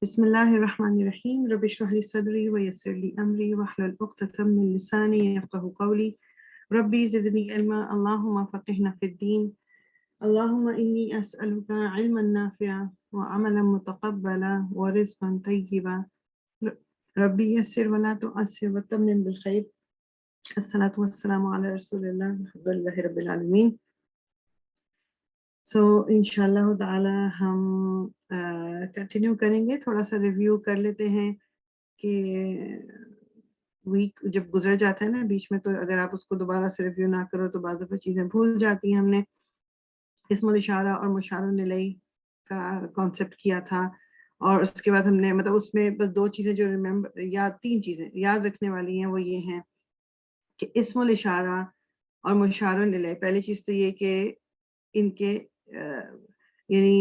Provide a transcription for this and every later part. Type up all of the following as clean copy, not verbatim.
بسم الله الرحمن الرحيم رب اشرح لي صدري ويسر لي أمري واحلل عقدة من لساني يفقهوا قولي ربي زدني علما اللهم فقهنا في الدين اللهم إني أسألك علما نافعا وعملا متقبلا ورزقا طيبا ربي يسر ولا تعسر وتمم بالخير الصلاة والسلام على رسول الله الحمد لله رب العالمين. انشاءاللہ تعالی ہم کنٹینیو کریں گے، تھوڑا سا ریویو کر لیتے ہیں کہ ویک جب گزر جاتا ہے نا بیچ میں، تو اگر آپ اس کو دوبارہ سے ریویو نہ کرو تو بعض دفعہ چیزیں بھول جاتی ہیں. ہم نے اسم الاشارہ اور مشار الیہ کا کانسیپٹ کیا تھا، اور اس کے بعد ہم نے مطلب اس میں بس دو چیزیں جو تین چیزیں یاد رکھنے والی ہیں، وہ یہ ہیں کہ اسم الاشارہ اور مشار الیہ، پہلی چیز تو یہ کہ ان کے یعنی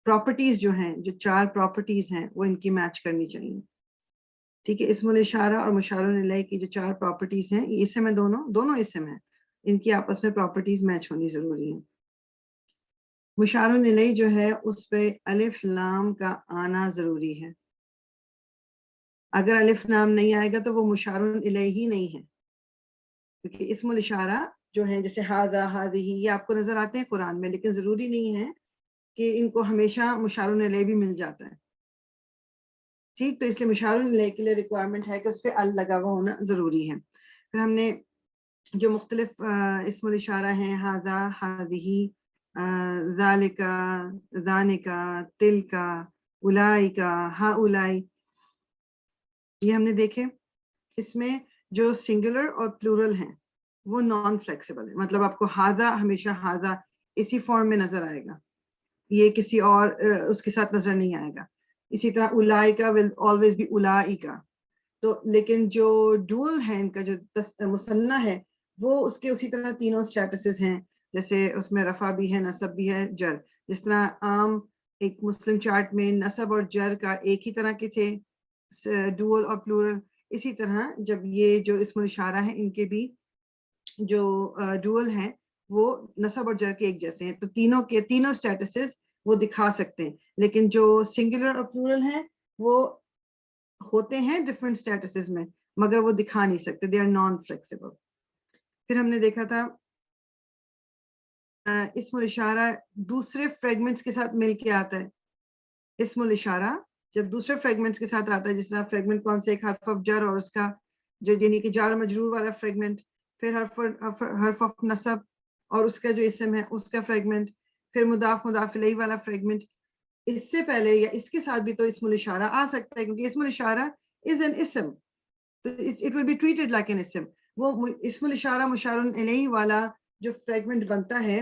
پراپرٹیز جو ہیں، جو چار پراپرٹیز ہیں وہ ان کی میچ کرنی چاہیے. ٹھیک ہے، اسم الاشارہ اور مشار الیہ کی جو چار پراپرٹیز ہیں، یہ اسم ہے، دونوں اسم ہیں، ان کی آپس میں پراپرٹیز میچ ہونی ضروری ہے. مشار الیہ جو ہے اس پہ الف لام کا آنا ضروری ہے. اگر الف لام نہیں آئے گا تو وہ مشار الیہ ہی نہیں ہے، کیونکہ اسم الاشارہ جو ہے جیسے ہاذا ہذہ یہ آپ کو نظر آتے ہیں قرآن میں، لیکن ضروری نہیں ہے کہ ان کو ہمیشہ مشار الیہ بھی مل جاتا ہے. ٹھیک، تو اس لیے مشار الیہ کے لیے ریکوائرمنٹ ہے کہ اس پہ ال لگا ہوا ہونا ضروری ہے. پھر ہم نے جو مختلف اسم الاشارہ ہیں، ہاذا ہذہ ذالکا ذانکا تلکا اولئکا ہؤلاء، یہ ہم نے دیکھے. اس میں جو سنگولر اور پلورل ہیں وہ نان فلیکسیبل ہے، مطلب آپ کو ہاذا ہمیشہ ہاذا اسی فارم میں نظر آئے گا، یہ کسی اور اس کے ساتھ نظر نہیں آئے گا. اسی طرح اولئکا ول آلویز بی اولئکا. تو لیکن جو ڈوئل ہے ان کا جو مثنیٰ ہے وہ اس کے اسی طرح تینوں سٹیٹسز ہیں، جیسے اس میں رفع بھی ہے، نصب بھی ہے، جر. جس طرح عام ایک مسلم چارٹ میں نصب اور جر کا ایک ہی طرح کے تھے ڈوئل اور پلورل، اسی طرح جب یہ جو اسم الاشارہ ہیں ان کے بھی جو ڈوئل ہیں وہ نصب اور جر کے ایک جیسے ہیں، تو تینوں کے تینوں سٹیٹسز وہ دکھا سکتے ہیں. لیکن جو سنگولر اور پلورل ہیں وہ ہوتے ہیں ڈفرینٹ سٹیٹسز میں، مگر وہ دکھا نہیں سکتے، دے آر نان فلیکسیبل. پھر ہم نے دیکھا تھا اسم الاشارہ دوسرے فریگمنٹس کے ساتھ مل کے آتا ہے. اسم الاشارہ جب دوسرے فریگمنٹس کے ساتھ آتا ہے، جس طرح فریگمنٹ کون سے، ایک حرف آف جر اور اس کا جو یعنی کہ جار مجرور والا فریگمنٹ، پھر حرف آف نصب اور اس کا جو اسم ہے اس کا فریگمنٹ، پھر مضاف مضاف الیہ والا فریگمنٹ. اس سے پہلے یا اس کے ساتھ بھی تو اسم الاشارہ آ سکتا ہے، کیونکہ اسم الاشارہ از این اسم، تو it will be treated like an اسم. وہ اسم الاشارہ مشار الیہ والا جو فریگمنٹ بنتا ہے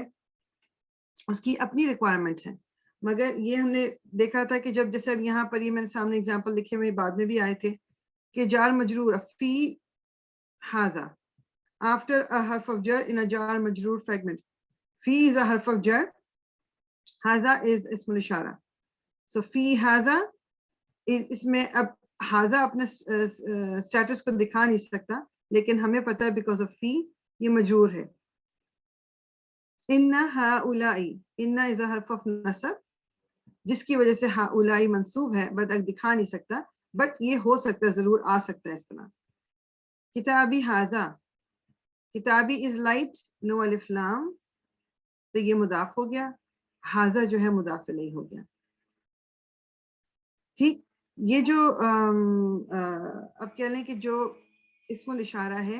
اس کی اپنی ریکوائرمنٹ ہے. مگر یہ ہم نے دیکھا تھا کہ جب جیسے اب یہاں پر یہ میں نے سامنے اگزامپل لکھے ہوئے بعد میں بھی آئے تھے کہ جار مجرور فی ہاذا after a harf of jar in a jar majroor fragment. Fi is a harf of jar, haza is ism al-ishara. So fi haza اس میں اب haza اپنے سٹیٹس کو دکھا نہیں سکتا، لیکن ہمیں پتا ہے بیکاز آف فی یہ مجرور ہے. ان ہؤلاء، ان is a harf of nasab جس کی وجہ سے ہؤلاء منصوب ہے، بٹ دکھا نہیں سکتا، بٹ یہ ہو سکتا ہے، ضرور آ سکتا ہے اس طرح. کتابی haza، کتابی از لائٹ، نو الف لام، تو یہ مضاف ہو گیا، ہاذا جو ہے مضاف الیہ ہو گیا. ٹھیک، یہ جو اب کہہ لیں کہ جو اسم الاشارہ ہے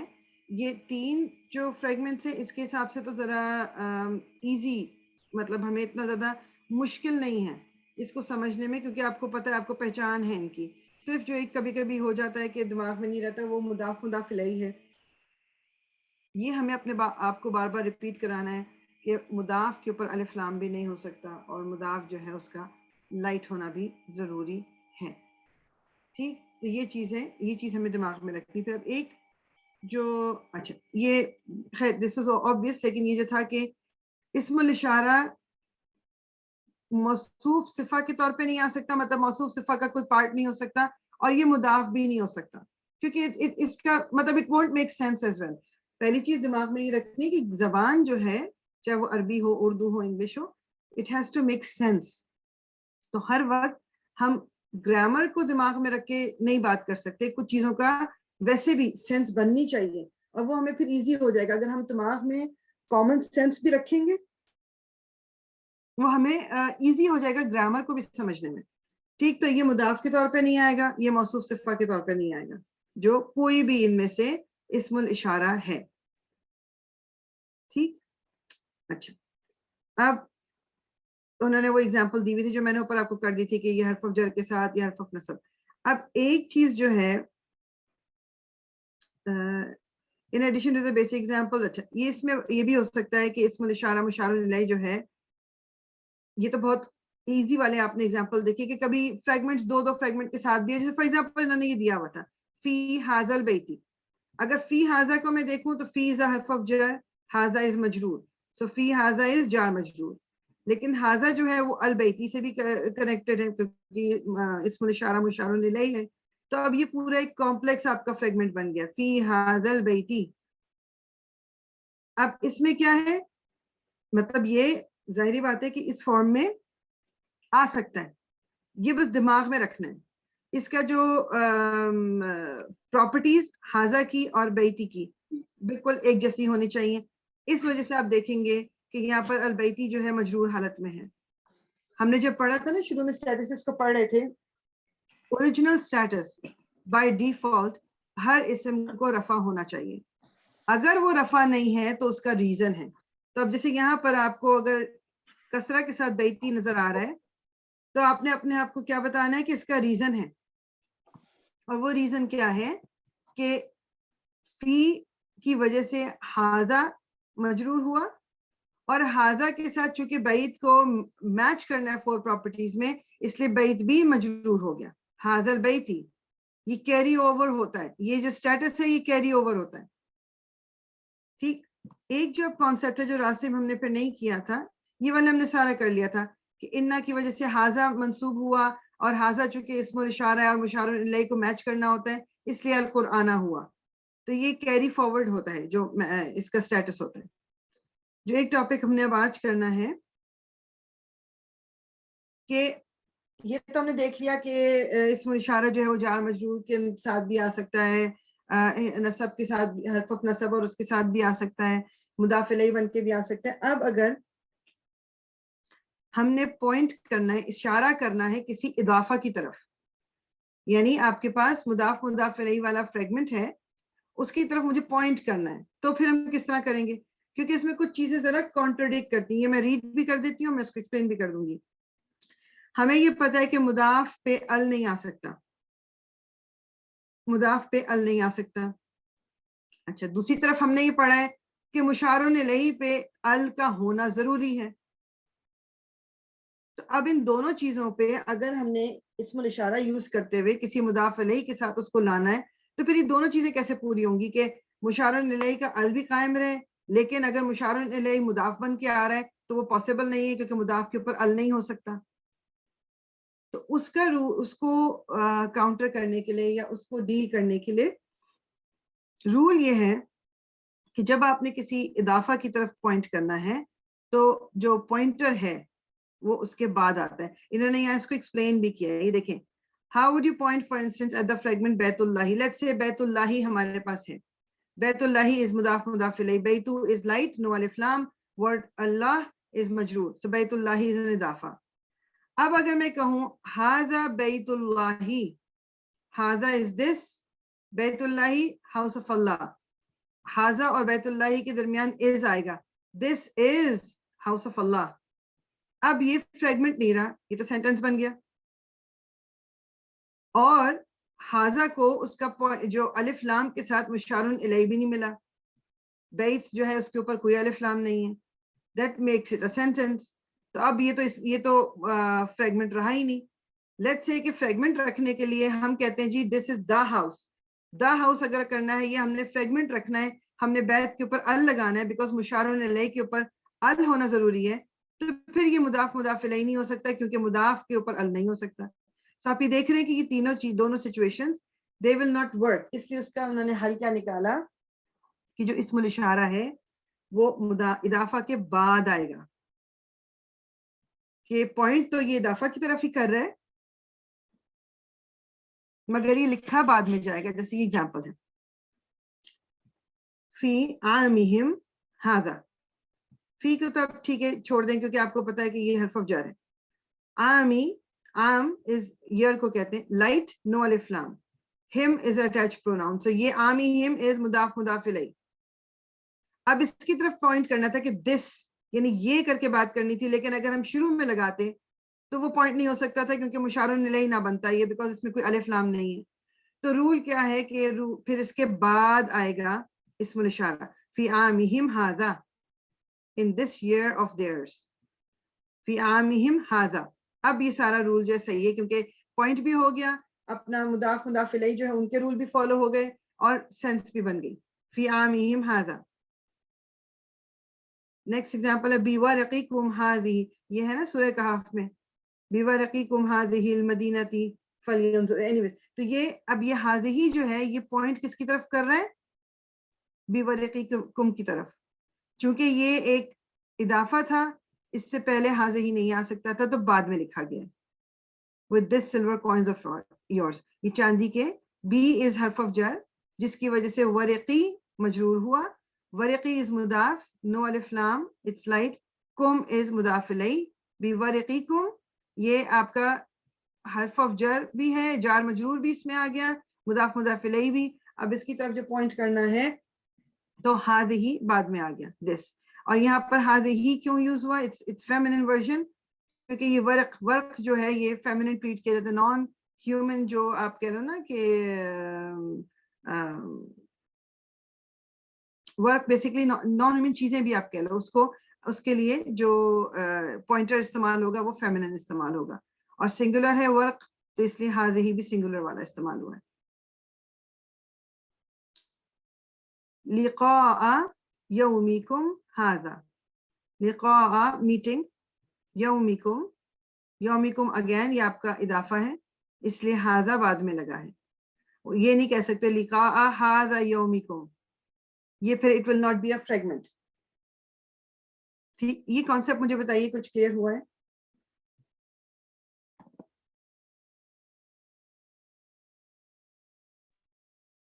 یہ تین جو فریگمنٹس ہیں اس کے حساب سے تو ذرا ایزی، مطلب ہمیں اتنا زیادہ مشکل نہیں ہے اس کو سمجھنے میں، کیونکہ آپ کو پتہ ہے، آپ کو پہچان ہے ان کی. صرف جو ایک کبھی کبھی ہو جاتا ہے کہ دماغ میں نہیں رہتا، وہ مضاف مضاف الیہ ہے. یہ ہمیں اپنے آپ کو بار بار ریپیٹ کرانا ہے کہ مضاف کے اوپر الف لام بھی نہیں ہو سکتا، اور مضاف جو ہے اس کا لائٹ ہونا بھی ضروری ہے. ٹھیک، تو یہ چیز ہمیں دماغ میں رکھنی. پھر اب ایک جو اچھا یہ خیر دس از obvious، لیکن یہ جو تھا کہ اسم الاشارہ موصوف صفہ کے طور پہ نہیں آ سکتا، مطلب موصوف صفہ کا کوئی پارٹ نہیں ہو سکتا، اور یہ مضاف بھی نہیں ہو سکتا، کیونکہ اس کا مطلب it won't make sense as well. پہلی چیز دماغ میں یہ رکھنی کہ زبان جو ہے، چاہے وہ عربی ہو، اردو ہو، انگلش ہو، it has to make sense. تو ہر وقت ہم گرامر کو دماغ میں رکھ کے نہیں بات کر سکتے, کچھ چیزوں کا ویسے بھی سینس بننی چاہیے, اور وہ ہمیں پھر ایزی ہو جائے گا اگر ہم دماغ میں کامن سینس بھی رکھیں گے, وہ ہمیں ایزی ہو جائے گا گرامر کو بھی سمجھنے میں. ٹھیک, تو یہ مضاف کے طور پہ نہیں آئے گا, یہ موصوف صفہ کے طور پہ نہیں آئے گا, جو کوئی بھی ان میں سے اسم الاشارہ ہے. ٹھیک, اچھا, اب انہوں نے وہ اگزامپل دی ہوئی تھی جو میں نے اوپر آپ کو کر دی تھی کہ یہ حرف جر کے ساتھ یا حرف نصب. اب ایک چیز جو ہے in addition to the basic example, اچھا یہ اس میں یہ بھی ہو سکتا ہے کہ اسم الاشارہ مشار الیہ جو ہے, یہ تو بہت ایزی والے آپ نے اگزامپل دیکھے کہ کبھی فریگمنٹس دو فریگمنٹ کے ساتھ بھی ہے, جیسے فار ایگزامپل انہوں نے یہ دیا ہوا تھا فی ھذا البیت. اگر فی ھذا کو میں دیکھوں تو فی از حرف آف جر, ھذا از مجرور, سو فی ھذا از جار مجرور. لیکن ھذا جو ہے وہ البیتی سے بھی کنیکٹڈ ہے کیونکہ اسم الاشارہ مشار الیہ ہے. تو اب یہ پورا ایک کمپلیکس آپ کا فریگمنٹ بن گیا, فی ھذا البیتی. اب اس میں کیا ہے, مطلب یہ ظاہری بات ہے کہ اس فارم میں آ سکتا ہے, یہ بس دماغ میں رکھنا ہے. اس کا جو پراپرٹیز ھذا کی اور بیتی کی بالکل ایک جیسی ہونی چاہیے. اس وجہ سے آپ دیکھیں گے کہ یہاں پر البیتی جو ہے مجرور حالت میں ہے. ہم نے جب پڑھا تھا نا شروع میں اسٹیٹس کو پڑھ رہے تھے, اوریجنل اسٹیٹس بائی ڈیفالٹ ہر اسم کو رفع ہونا چاہیے. اگر وہ رفع نہیں ہے تو اس کا ریزن ہے. تو اب جیسے یہاں پر آپ کو اگر کسرہ کے ساتھ بیتی نظر آ رہا ہے تو آپ نے اپنے آپ کو کیا بتانا ہے کہ اس کا ریزن ہے, اور وہ ریزن کیا ہے کہ فی کی وجہ سے ھذا مجرور ہوا, اور ھذا کے ساتھ چونکہ بیت کو میچ کرنا ہے 4 پراپرٹیز میں, اس لیے بیت بھی مجرور ہو گیا. ھذا البیتی یہ کیری اوور ہوتا ہے, یہ جو سٹیٹس ہے یہ کیری اوور ہوتا ہے. ٹھیک, ایک جو کانسیپٹ ہے جو راستے میں ہم نے پھر نہیں کیا تھا, یہ والا ہم نے سارا کر لیا تھا کہ انا کی وجہ سے ھذا منصوب ہوا, اور ھذا چونکہ اسم الاشارہ ہے اور مشار الیہ کو میچ کرنا ہوتا ہے اس لیے القرآن ہوا. تو یہ کیری فارورڈ ہوتا ہے جو اس کا سٹیٹس ہوتا ہے. جو ایک ٹاپک ہم نے اب آج کرنا ہے کہ یہ تو ہم نے دیکھ لیا کہ اسم الاشارہ جو ہے وہ جار مجرور کے ساتھ بھی آ سکتا ہے, نصب کے ساتھ حرف آف نصب اور اس کے ساتھ بھی آ سکتا ہے, مضاف الیہ بن کے بھی آ سکتا ہے. اب اگر ہم نے پوائنٹ کرنا ہے, اشارہ کرنا ہے کسی اضافہ کی طرف, یعنی آپ کے پاس مضاف الیہ والا فریگمنٹ ہے, اس کی طرف مجھے پوائنٹ کرنا ہے, تو پھر ہم کس طرح کریں گے, کیونکہ اس میں کچھ چیزیں ذرا کانٹرڈکٹ کرتی ہیں. میں ریڈ بھی کر دیتی ہوں, میں اس کو ایکسپلین بھی کر دوں گی. ہمیں یہ پتہ ہے کہ مضاف پہ ال نہیں آ سکتا, مضاف پہ ال نہیں آ سکتا. اچھا, دوسری طرف ہم نے یہ پڑھا ہے کہ مشار الیہ پہ ال کا ہونا ضروری ہے. تو اب ان دونوں چیزوں پہ اگر ہم نے اسم الاشارہ یوز کرتے ہوئے کسی مضاف الیہ کے ساتھ اس کو لانا ہے, تو پھر یہ دونوں چیزیں کیسے پوری ہوں گی کہ مشار الیہ کا ال بھی قائم رہے, لیکن اگر مشار الیہ مضاف بن کے آ رہا ہے تو وہ پاسبل نہیں ہے کیونکہ مضاف کے اوپر ال نہیں ہو سکتا. تو اس کو کاؤنٹر کرنے کے لیے یا اس کو ڈیل کرنے کے لیے رول یہ ہے کہ جب آپ نے کسی اضافہ کی طرف پوائنٹ کرنا ہے تو جو پوائنٹر ہے وہ اس کے بعد آتا ہے. انہوں نے یہاں اس کو ایکسپلین بھی کیا ہے, یہ دیکھیں, how would you point for instance at the fragment بیت اللہ. لیٹس سے بیت اللہ ہمارے پاس ہے, بیت اللہ از مضاف الیہ, بیتو از لائٹ, نو الف لام, ورڈ اللہ از مجرور, سو بیت اللہ از ان اضافہ. اب اگر میں کہوں ھذا بیت اللہ, ھذا از دس, بیت اللہ ہاؤس آف اللہ, ھذا اور بیت اللہ کے درمیان از آئے گا, دس از ہاؤس آف اللہ. اب یہ فریگمنٹ نہیں رہا, یہ تو سینٹنس بن گیا. اور ھذا کو اس کا جو الف لام کے ساتھ مشار الیہ بھی نہیں ملا, بیت جو ہے اس کے اوپر کوئی الف لام نہیں ہے, that makes it a sentence. تو اب یہ تو فریگمنٹ رہا ہی نہیں. لیٹس سے کہ فریگمنٹ رکھنے کے لیے ہم کہتے ہیں جی دس از دا ہاؤس. دا ہاؤس اگر کرنا ہے یہ ہم نے فریگمنٹ رکھنا ہے, ہم نے بیت کے اوپر ال لگانا ہے بیکاز مشار الیہ کے اوپر ال ہونا ضروری ہے. تو پھر یہ مضاف الیہ نہیں ہو سکتا کیونکہ مضاف کے اوپر ال نہیں ہو سکتا. سو آپ یہ دیکھ رہے ہیں کہ یہ دونوں situations they will not work. اس لیے اس کا انہوں نے حل کیا نکالا کہ جو اسم الاشارہ ہے وہ اضافہ کے بعد آئے گا, کہ پوائنٹ تو یہ اضافہ کی طرف ہی کر رہا ہے مگر یہ لکھا بعد میں جائے گا. جیسے یہ ایگزامپل ہے فی عامہم ھذا. فی کو تو اب ٹھیک ہے چھوڑ دیں کیونکہ آپ کو پتا ہے کہ یہ حرف جر ہے. عامی, عام از ایئر کو کہتے ہیں, لائٹ نو الف لام, ہم از اٹیچ پروناؤن. سو یہ عامی ہم از مضاف مضاف الیہ. اب اس کی طرف پوائنٹ کرنا تھا کہ دس, یعنی یہ کر کے بات کرنی تھی, لیکن اگر ہم شروع میں لگاتے تو وہ پوائنٹ نہیں ہو سکتا تھا کیونکہ مشار الیہ نہ بنتا یہ, بیکاز اس میں کوئی الف لام نہیں ہے. تو رول کیا ہے کہ پھر اس کے بعد آئے گا اسم الاشارہ, فی عامہم ھذا, in this year of theirs, فی عامہم ھذا. اب یہ سارا رول جو ہے صحیح ہے کیونکہ پوائنٹ بھی ہو گیا, اپنا مضاف مضاف الیہ جو ہے ان کے رول بھی فالو ہو گئے اور سینس بھی بن گئی. فی عامہم ھذا. نیکسٹ ایگزامپل ہے بورقکم ھذہ, یہ ہے نا سورہ کہف میں, بورقکم ھذہ المدینۃ فلینظر. اینی ویز تو یہ اب یہ ھذہ جو ہے یہ پوائنٹ کس کی طرف کر رہا ہے؟ بورقکم کی طرف. چونکہ یہ ایک اضافہ تھا, اس سے پہلے ھذہ ہی نہیں آ سکتا تھا تو بعد میں لکھا گیا with this silver coins of yours. یہ چاندی کے, بی از حرف آف جر جس کی وجہ سے ورقی مجرور ہوا. ورقی از مضاف, نو الف لام, اٹس لائٹ. کم از مضاف الیہ, بورقکم یہ آپ کا حرف آف جر بھی ہے, جار مجرور بھی اس میں آ گیا, مضاف مضاف الیہ بھی. اب اس کی طرف جو پوائنٹ کرنا ہے تو ھذہ بعد میں آ گیا دس. اور یہاں پر ھذہ کیوں یوز ہوا؟ اٹس فیمینن ورژن, کیونکہ یہ ورق جو ہے یہ فیمینن ٹریٹ کیا جاتا ہے. نان ہیومن جو آپ کہہ رہے ہو نا کہ ورک بیسکلی نان ہیومن چیزیں بھی آپ کہہ لو اس کو, اس کے لیے جو پوائنٹر استعمال ہوگا وہ فیمینن استعمال ہوگا. اور سنگولر ہے ورک تو اس لیے ھذہ بھی سنگولر والا استعمال ہوا ہے. لقاء یومکم ھذا, لقاء میٹنگ, یومکم, یومکم اگین یہ آپ کا اضافہ ہے اس لیے ھذا بعد میں لگا ہے. یہ نہیں کہہ سکتے لقاء ھذا یومکم, یہ پھر it will not be a fragment. ٹھیک, یہ کانسیپٹ مجھے بتائیے کچھ کلیئر ہوا ہے؟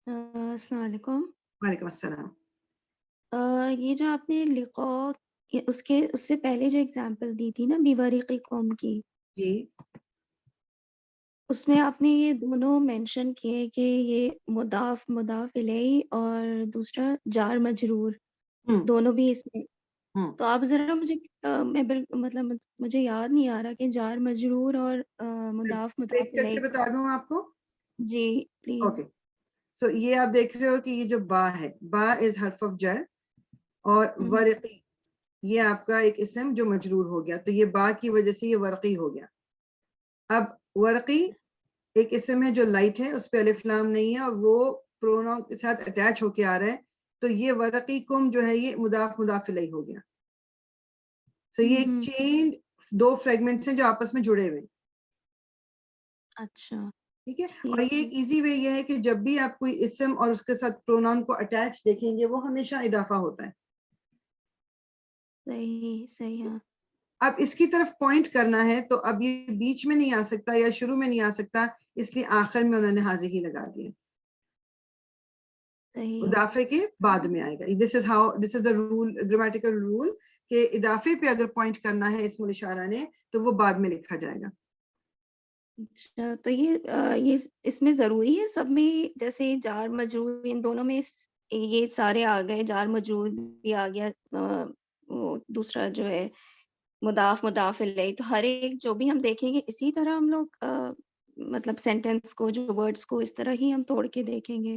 السلام علیکم. وعلیکم السلام. یہ جو آپ نے لقاء اس سے پہلے جو اگزامپل دی تھی نا بورقکم کی, جی اس میں آپ نے یہ دونوں مینشن کیے کہ یہ مضاف مضاف الیہ اور دوسرا جار مجرور دونوں بھی اس میں. تو آپ ذرا مجھے مطلب مجھے یاد نہیں آ رہا کہ جار مجرور اور مضاف مضاف کر کے الیہ. بتا دوں آپ کو. جی پلیز. اوکے, سو یہ آپ دیکھ رہے ہو کہ یہ جو با ہے, با از حرف آف جر, اور ورقی یہ آپ کا ایک اسم جو مجرور ہو گیا, تو یہ با کی وجہ سے یہ ورقی ہو گیا. اب ورقی ایک اسم ہے جو لائٹ ہے, اس پہ الف لام نہیں ہے اور وہ پروناؤن کے ساتھ اٹیچ ہو کے آ رہا ہے, تو یہ ورقی کم جو ہے یہ مضاف مضاف الیہ ہو گیا. سو یہ ایک چین دو فریگمنٹس ہیں جو آپس میں جڑے ہوئے. اچھا ٹھیک ہے, اور یہ ایک ایزی وے یہ ہے کہ جب بھی آپ کوئی اسم اور اس کے ساتھ پروناؤن کو اٹیچ دیکھیں گے وہ ہمیشہ اضافہ ہوتا ہے. صحیح صحیح. ہاں اب اس کی طرف پوائنٹ کرنا ہے تو اب یہ بیچ میں نہیں آ سکتا یا شروع میں نہیں آ سکتا, اس لیے آخر میں انہوں نے ھذہ ہی لگا دیا, صحیح. اضافے کے بعد میں آئے گا. دس از دا رول, گرامیٹیکل رول, کہ اضافے پہ اگر پوائنٹ کرنا ہے اسم الاشارہ نے تو وہ بعد میں لکھا جائے گا. اچھا, تو یہ اس میں ضروری ہے سب میں, جیسے جار مجرور ان دونوں میں یہ سارے آ گئے, جار مجرور بھی آ گیا, وہ دوسرا جو ہے مضاف مضاف الیہ, تو ہر ایک جو بھی ہم دیکھیں گے اسی طرح ہم لوگ مطلب سینٹینس کو جو ورڈز کو اس طرح ہی ہم توڑ کے دیکھیں گے.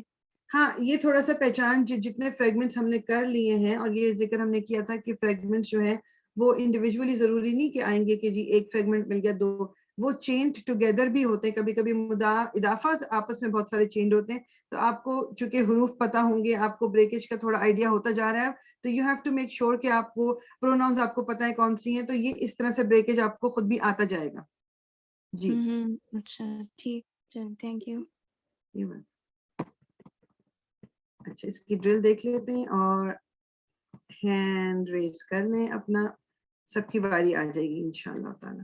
ہاں, یہ تھوڑا سا پہچان جتنے فریگمنٹس ہم نے کر لیے ہیں, اور یہ ذکر ہم نے کیا تھا کہ فریگمنٹس جو ہے وہ انڈیویجولی ضروری نہیں کہ آئیں گے کہ جی ایک فریگمنٹ مل گیا دو, وہ چینڈ ٹوگیدر بھی ہوتے ہیں. کبھی کبھی اضافہ آپس میں بہت سارے چینڈ ہوتے ہیں, تو آپ کو چونکہ حروف پتہ ہوں گے, آپ کو بریکیج کا تھوڑا آئیڈیا ہوتا جا رہا ہے, تو you have to make sure کہ آپ کو پروناؤنز آپ کو پتہ ہے کون سی ہیں, تو یہ اس طرح سے بریکیج آپ کو خود بھی آتا جائے گا. جی اچھا ٹھیک, تھینک یو. اچھا, اس کی ڈرل دیکھ لیتے ہیں اور ہینڈ ریز کر لیں اپنا, سب کی باری آ جائے گی انشاءاللہ تعالی.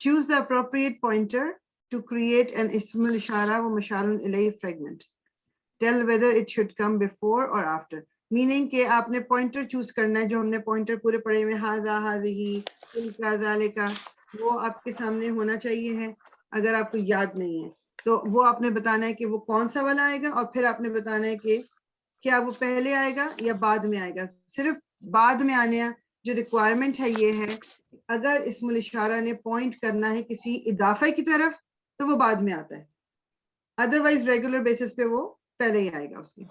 Choose the appropriate pointer to create an ism al-ishara wa musharun ilayhi fragment. Tell whether it should come before or after. Meaning کہ آپ نے پوائنٹر چوز کرنا ہے, جو ہم نے پوائنٹر پورے پڑھے ہوئے ہاذا ہاذہی تلکا ذالکا, وہ آپ کے سامنے ہونا چاہیے ہے. اگر آپ کو یاد نہیں ہے تو وہ آپ نے بتانا ہے کہ وہ کون سا والا آئے گا, اور پھر آپ نے بتانا ہے کہ کیا وہ پہلے آئے گا یا بعد میں آئے گا. صرف بعد میں آنے جو ریکوائرمنٹ ہے یہ ہے, اگر اسم الاشارہ نے پوائنٹ کرنا ہے کسی اضافے کی طرف تو وہ بعد میں آتا ہے, ادروائز ریگولر بیسس پہ وہ پہلے ہی آئے گا اس کی.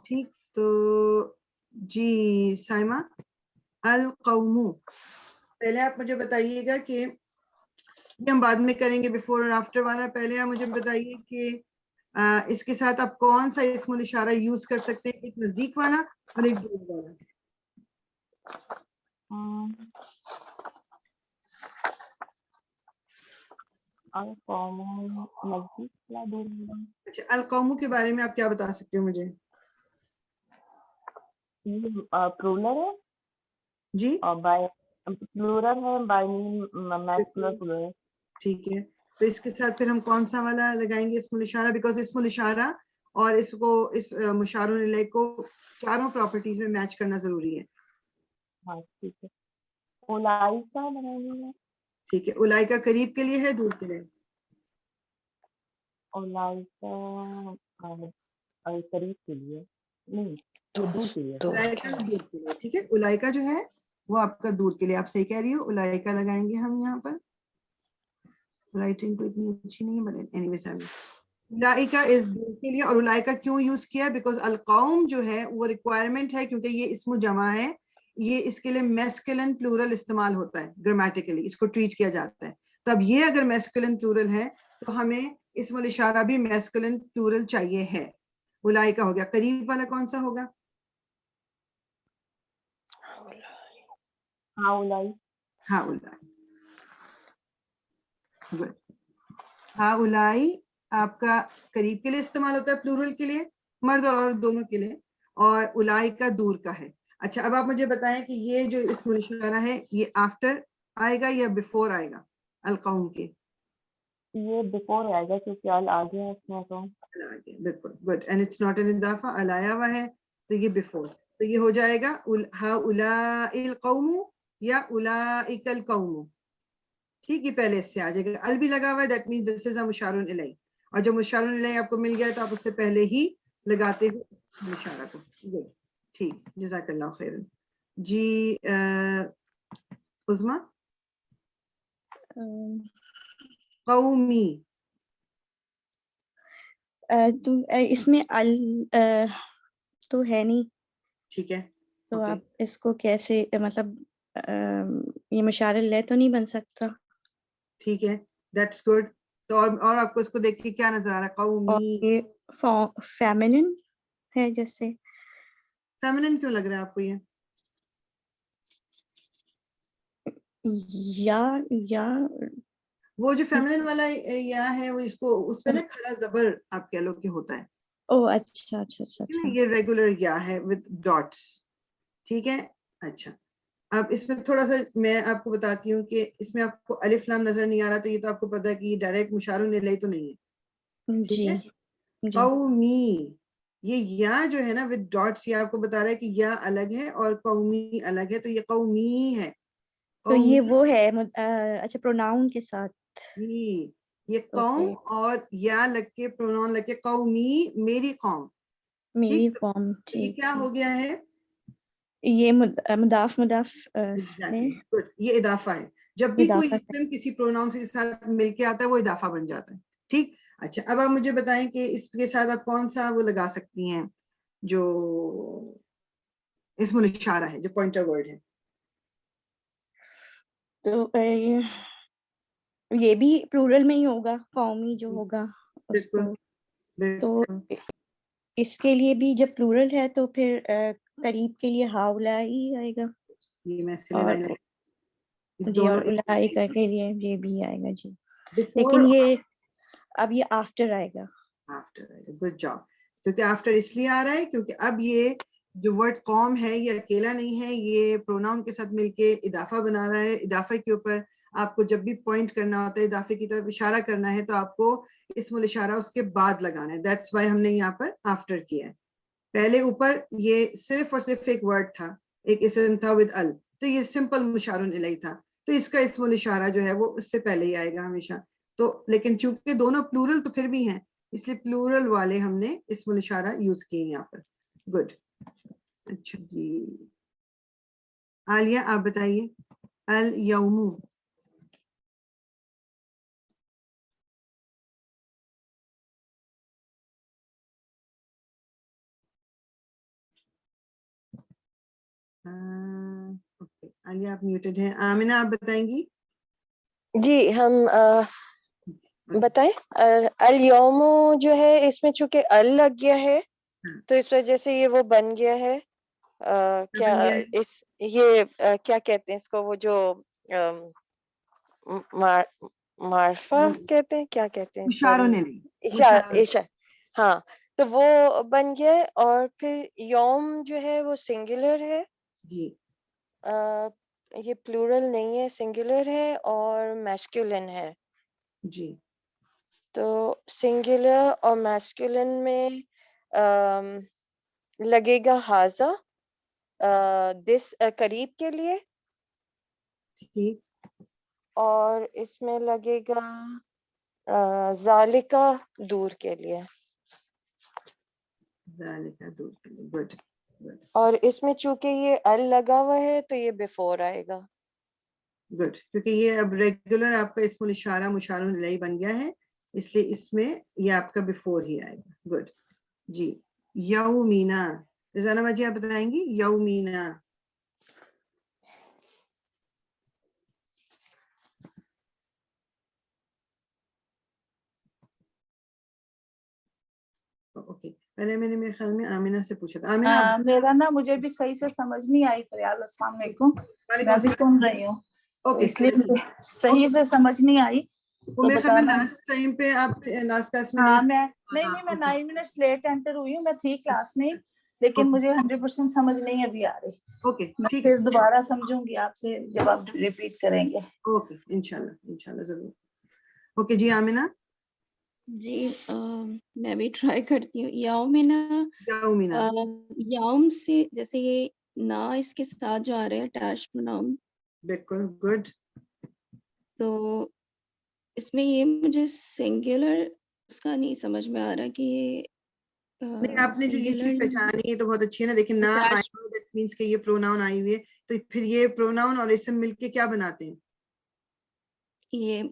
ٹھیک, تو جی سائمہ, القوم, پہلے آپ مجھے بتائیے گا کہ یہ ہم بعد میں کریں گے بیفور اور آفٹر والا. پہلے آپ مجھے بتائیے کہ اس کے ساتھ آپ کون سا اسم الاشارہ یوز کر سکتے ہیں, ایک نزدیک والا اور ایک دور والا. اچھا, القوم کے بارے میں آپ کیا بتا سکتے ہو مجھے؟ پلورل ہے جی, اور بائی پلورل ہے, بائی میسکولر پلورل. ٹھیک ہے, تو اس کے ساتھ پھر ہم کون سا والا لگائیں گے اسم الاشارہ, بیکاز اسم الاشارہ اور اس کو اس مشار الیہ کو چاروں پراپرٹیز میں میچ کرنا ضروری ہے. ہاں ٹھیک ہے, اولائکا لگائیں گے. ٹھیک ہے, اولائکا قریب کے لیے ہے دور کے لیے؟ اولائکا قریب کے لیے, نہیں دور کے لیے. اولائکا دور کے لیے, ٹھیک ہے. اولائکا جو ہے وہ آپ کا دور کے لیے, آپ صحیح کہہ رہی ہو, اولائکا لگائیں گے ہم یہاں پر. رائٹنگ تو اتنی اچھی نہیں ہے, بٹ اینی ویز اولائکا از دور کے لیے. اور اولائکا کیوں یوز کیا؟ بیکاز القوم جو ہے وہ ریکوائرمنٹ ہے, کیونکہ یہ اسم جمع ہے, یہ اس کے لیے میسکلن پلورل استعمال ہوتا ہے گرامیٹیکلی, اس کو ٹریٹ کیا جاتا ہے. تو اب یہ اگر میسکلن پلورل ہے تو ہمیں اسم الاشارہ بھی میسکلن پلورل چاہیے ہے. اولائکا ہو گیا. قریب والا کون سا ہوگا؟ ہاؤلائی آپ کا قریب کے لیے استعمال ہوتا ہے, پلورل کے لیے, مرد اور عورت دونوں کے لیے, اور الائی کا دور کا ہے. اچھا, اب آپ مجھے بتائیں کہ یہ جو اسم الاشارہ ہے یہ آفٹر آئے گا یا بیفور آئے گا القوم کے؟ یہ بیفور آئے گا کیونکہ ال آگے ہے اس میں. تو بالکل good, and it's not an اضافہ, ال آیا ہوا ہے تو یہ بیفور, تو یہ ہو جائے گا ہؤلاء القوم یا اولئک القوم. ٹھیک, یہ پہلے اس سے آ جائے گا. ال بھی لگا ہوا ہے, دیٹ مینس دس از اے مشار الیہ, اور جب مشار الیہ آپ کو مل گیا تو آپ اس سے پہلے ہی لگاتے ہو اشارہ کو. گڈ, ٹھیک, جزاک اللہ خیر. جی عظما, قومی, تو اس میں ال تو ہے نہیں, ٹھیک ہے, تو اوکے, آپ اس کو کیسے, مطلب یہ مشار الیہ تو نہیں بن سکتا. ٹھیک ہے, دیٹس گڈ. تو اور آپ کو اس کو دیکھ کے کیا نظر آ رہا ہے؟ اور قومی, یہ فیمنن ہے جیسے. فیمنن کیوں لگ رہا ہے آپ کو یہ؟ یا وہ جو فیمنن والا یا ہے وہ اس کو اس پہ نا کھڑا زبر آپ کہہ لو کہ ہوتا ہے. او اچھا اچھا اچھا اچھا, یہ ریگولر یا ہے with ڈاٹس. ٹھیک ہے, اچھا. اب اس میں تھوڑا سا میں آپ کو بتاتی ہوں کہ اس میں آپ کو الف لام نظر نہیں آ رہا, تو یہ تو آپ کو پتا ہے کہ یہ ڈائریکٹ مشار الیہ تو نہیں ہے. ٹھیک جی ہے, جی قومی, یہ یا جو ہے نا with ڈاٹس, یہ آپ کو بتا رہا ہے کہ یا الگ ہے اور قومی الگ ہے, تو یہ قومی ہے. تو یہ وہ ہے اچھا پروناؤن کے ساتھ. جی, یہ قوم اور یا لگ کے پروناؤن لگ کے قومی, میری قوم. میری ٹھیک, قوم. یہ کیا ہو گیا ہے؟ یہ مضاف ہے, یہ اضافہ ہے. جب بھی کوئی اضافہ ہے. اسم کسی پروناؤن کے ساتھ مل کے آتا ہے وہ اضافہ بن جاتا ہے. ٹھیک, اچھا. اب آپ مجھے بتائیں کہ اس کے ساتھ آپ کون سا وہ لگا سکتی ہیں جو اسم الاشارہ ہے, جو پوائنٹر ورڈ ہے؟ تو یہ بھی پلورل میں ہی ہوگا, قومی جو ہوگا اس کو. تو اس کے لیے بھی جب پلورل ہے تو پھر قریب کے لیے ہاؤلائی آئے گا, اور جی اور اولائکا کے لیے یہ بھی آئے گا. جی, لیکن یہ اب یہ آفٹر آئے گا. آفٹر آئے گا. Good job. کیونکہ آفٹر اس لیے آ رہا ہے کیونکہ اب یہ جو ورڈ قوم ہے یہ اکیلا نہیں ہے, یہ پروناؤن کے ساتھ مل کے اضافہ بنا رہا ہے. اضافے کے اوپر آپ کو جب بھی پوائنٹ کرنا ہوتا ہے, اضافے کی طرف اشارہ کرنا ہے, تو آپ کو اسم الاشارہ اس کے بعد لگانا ہے. دیٹس وائی ہم نے یہاں پر آفٹر کیا ہے. پہلے اوپر یہ صرف اور صرف ایک ورڈ تھا, ایک اسم تھا ود ال, تو یہ سمپل مشار الیہ تھا, تو اس کا اسم الاشارہ جو ہے وہ اس سے پہلے ہی آئے گا ہمیشہ. تو لیکن چونکہ دونوں پلورل تو پھر بھی ہیں, اس لیے پلورل والے ہم نے اسم الاشارہ یوز کیے یہاں پر. گڈ. اچھا جی عالیہ آپ بتائیے. الیوم. عالیہ آپ میوٹڈ ہیں. آمنہ آپ بتائیں گی. جی ہم بتائیں. الیوم جو ہے اس میں چونکہ ال لگ گیا ہے تو اس وجہ سے یہ وہ بن گیا ہے. کیا اس یہ کیا کہتے ہیں اس کو, وہ جو معرفہ کہتے ہیں, کیا کہتے ہیں, سوری, ہاں, تو وہ بن گیا ہے. اور پھر یوم جو ہے وہ سنگولر ہے. جی یہ پلورل نہیں ہے, سنگولر ہے اور میسکولن ہے. جی تو سنگولر اور میسکولن میں لگے گا ہاذا دس قریب کے لیے, ٹھیک. اور اس میں لگے گا ذالکا دور کے لیے. ذالکا دور کے لیے. گڈ. اور اس میں چونکہ یہ ال لگا ہوا ہے تو یہ بیفور آئے گا. گڈ, کیونکہ یہ اب ریگولر آپ کا اسم الاشارہ مشار الیہ بن گیا ہے, اس لیے اس میں یہ آپ کا بیفور ہی آئے گا. گڈ جی. یومینا. رضانہ باجی آپ بتائیں گی. یومینا. اوکے, پہلے میں نے میرے خیال میں آمنہ سے پوچھا تھا. آمنہ میرا نا مجھے بھی صحیح سے سمجھ نہیں آئی فریال. السلام علیکم. میں بھی سن رہی ہوں تو اس لیے مجھے صحیح سے سمجھ نہیں آئی تو بتانا. لاسٹ ٹائم پہ آپ لاسٹ کلاس میں ہاں میں 9 منٹس لیٹ انٹر ہوئی ہوں. میں تھی کلاس میں, لیکن مجھے 100% سمجھ نہیں ابھی آ رہی. اوکے میں ٹھیک پھر دوبارہ سمجھوں گی آپ سے جب آپ ریپیٹ کریں گے. اوکے انشاءاللہ ضرور. اوکے جی آمنہ. جی میں بھی ٹرائی کرتی ہوں. یومینا. یومینا. یوم سے جیسے یہ نا اس کے ساتھ جو آ رہا ہے اٹیچ پروناؤن, بالکل. گڈ. تو اس میں یہ مجھے سنگولر اس کا نہیں سمجھ میں آ رہا کہ یہ نہیں, آپ نے جو یہ چیز پہچانی ہے تو بہت اچھی ہے نا. لیکن نہ دیٹ مینس کہ یہ پروناؤن آئی ہوئی ہے, تو پھر یہ پروناؤن اور اسم مل کے کیا بناتے ہیں؟ یہ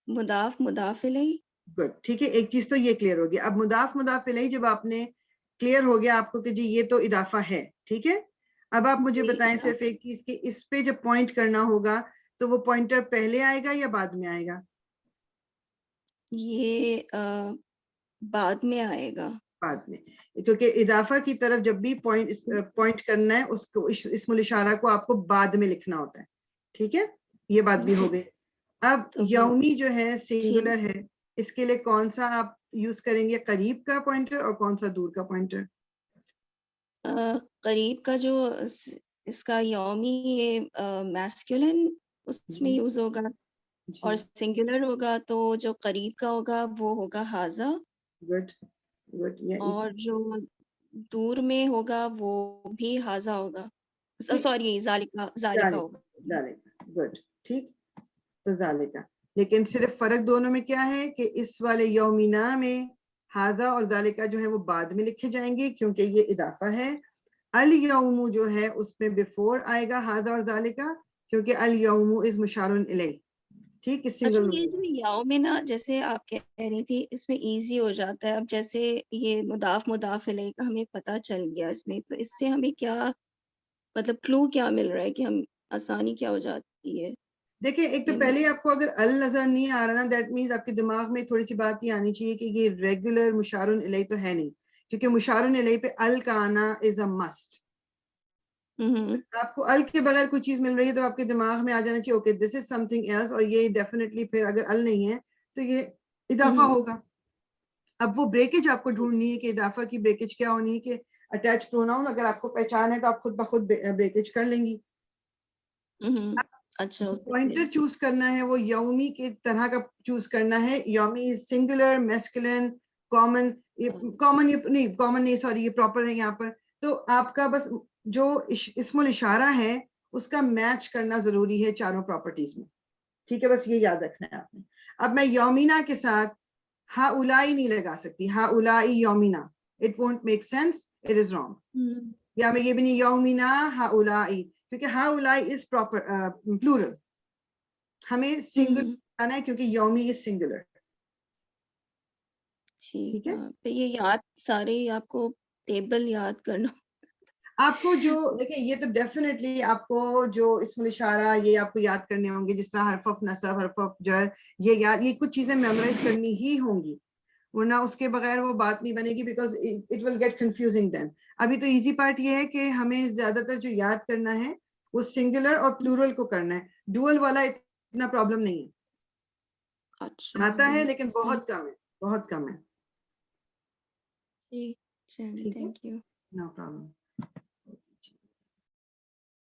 مضاف الیہ. گڈ, ٹھیک ہے. ایک چیز تو یہ کلیئر ہو گیا. اب مضاف الیہ جب آپ نے کلیئر ہو گیا آپ کو کہ جی یہ تو اضافہ ہے, ٹھیک ہے. اب آپ مجھے بتائیں صرف ایک چیز کہ اس پہ جب پوائنٹ کرنا ہوگا تو وہ پوائنٹر پہلے آئے گا یا بعد میں آئے گا؟ یہ بعد میں آئے گا. بعد میں, کیونکہ اضافہ کی طرف جب بھی پوائنٹ کرنا ہے اس کو اسم الاشارہ کو آپ کو بعد میں لکھنا ہوتا ہے, ٹھیک ہے. یہ بات بھی ہو گئی. اب یومی جو ہے سنگولر ہے, اس کے لیے کون سا آپ یوز کریں گے, قریب کا پوائنٹر اور کون سا دور کا پوائنٹر؟ قریب کا جو اس کا یومی یہ میسکولن اس میں یوز ہوگا, اور سنگولر ہوگا تو جو قریب کا ہوگا وہ ہوگا ہاذا. Good good. اور جو دور میں ہوگا وہ بھی ہاذا ہوگا, سوری ذالکا ہوگا. گڈ, ٹھیک. تو ذالکا. لیکن صرف فرق دونوں میں کیا ہے کہ اس والے یومینا میں ہاذا اور ذالکا جو ہے وہ بعد میں لکھے جائیں گے کیونکہ یہ اضافہ ہے. الیوم جو ہے اس میں بیفور آئے گا ہاذا اور ذالکا, کیونکہ الیوم از مشار الیہ, ٹھیک. اچھا, یہ جو یومینا جیسے آپ کہہ رہی تھی اس میں ایزی ہو جاتا ہے. اب جیسے یہ مضاف الیہ کا ہمیں پتہ چل گیا اس میں, تو اس سے ہمیں کیا مطلب کلو کیا مل رہا ہے کہ ہم آسانی کیا ہو جاتی ہے؟ دیکھیں, ایک تو پہلے آپ کو اگر ال نظر نہیں آ رہا نا, دیٹ مینز آپ کے دماغ میں تھوڑی سی بات یہ آنی چاہیے کہ یہ ریگولر مشار الیہ تو ہے نہیں, کیونکہ مشار الیہ پہ ال کا آنا از اے مسٹ. آپ کو ال کے بغیر کوئی چیز مل رہی ہے تو آپ کے دماغ میں آ جانا چاہیے okay this is something else, اور یہ ڈیفینیٹلی پھر اگر ال نہیں ہے تو یہ اضافہ ہوگا. اب وہ بریکج آپ کو ڈھونڈنی ہے کہ اضافہ کی بریکج کیا ہونی ہے, کہ اٹیچ پروناؤن اگر آپ کو پہچان ہے تو آپ خود بخود بریکیج کر لیں گی. اچھا پوائنٹر چوز کرنا ہے وہ یومی کے طرح کا چوز کرنا ہے. یومی سنگولر, میسکلن, کامن. کامن نہیں سوری, یہ پراپر ہے یہاں پر. تو آپ کا بس جو اسم الاشارہ ہے اس کا میچ کرنا ضروری ہے چاروں پراپرٹیز میں. ٹھیک ہے, بس یہ یاد رکھنا ہے آپ نے. اب میں یومینا کے ساتھ ہا اولائی نہیں لگا سکتی. ہا اولائی یومینا, it won't make sense, it is wrong. یا میں یہ بھی نہیں یومینا ہا اولائی, کیونکہ ہا اولائی از پراپر پلورل. ہمیں سنگل آنا ہے کیونکہ یومی از سنگولر. ٹھیک ہے, پھر یہ یاد سارے آپ کو ٹیبل یاد کرنا. آپ کو جو دیکھیں, یہ تو ڈیفینیٹلی آپ کو جو اسم الاشارہ یہ آپ کو یاد کرنے ہوں گے, جس طرح حرف آف نصب, حرف آف جر, یہ کچھ چیزیں میمورائز کرنی ہی ہوں گی, ورنہ اس کے بغیر وہ بات نہیں بنے گی, because it will get confusing then. ابھی تو ایزی پارٹ یہ ہے کہ ہمیں زیادہ تر جو یاد کرنا ہے وہ سنگولر اور پلورل کو کرنا ہے. ڈوئل والا اتنا پرابلم نہیں ہے, آتا ہے لیکن بہت کم ہے, بہت کم ہے. ٹھیک ہے, نو پرابلم.